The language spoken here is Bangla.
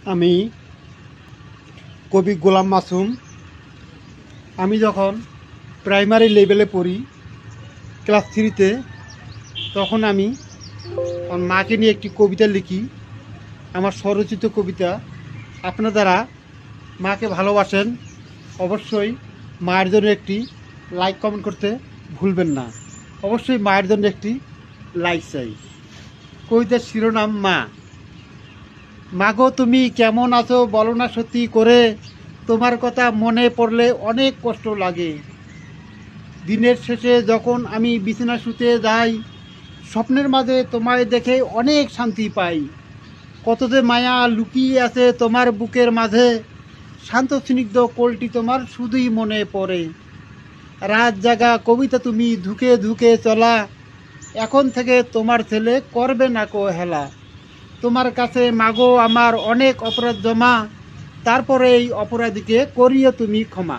আমি কবি গোলাম মাসুম। আমি যখন প্রাইমারি লেভেলে পড়ি, ক্লাস 3-তে, তখন আমি আমার মাকে নিয়ে একটি কবিতা লিখি। আমার স্বরচিত কবিতা। আপনারা যারা মাকে ভালোবাসেন অবশ্যই মায়ের জন্য একটি লাইক কমেন্ট করতে ভুলবেন না। অবশ্যই মায়ের জন্য একটি লাইক চাই। কবিতার শিরোনাম মা। মাগো তুমি কেমন আছো বলো না সত্যি করে, তোমার কথা মনে পড়লে অনেক কষ্ট লাগে। দিনের শেষে যখন আমি বিছানা শুতে যাই, স্বপ্নের মাঝে তোমায় দেখে অনেক শান্তি পাই। কত যে মায়া লুকিয়ে আছে তোমার বুকের মাঝে, শান্ত স্নিগ্ধ কোলটি তোমার শুধুই মনে পড়ে। রাত জাগা কবিতা তুমি ধুকে ধুকে চলা, এখন থেকে তোমার ছেলে করবে না কো হেলা। তোমার কাছে মাগো আমার অনেক অপরাধ জমা, তারপরে এই অপরাধীকে করিও তুমি ক্ষমা।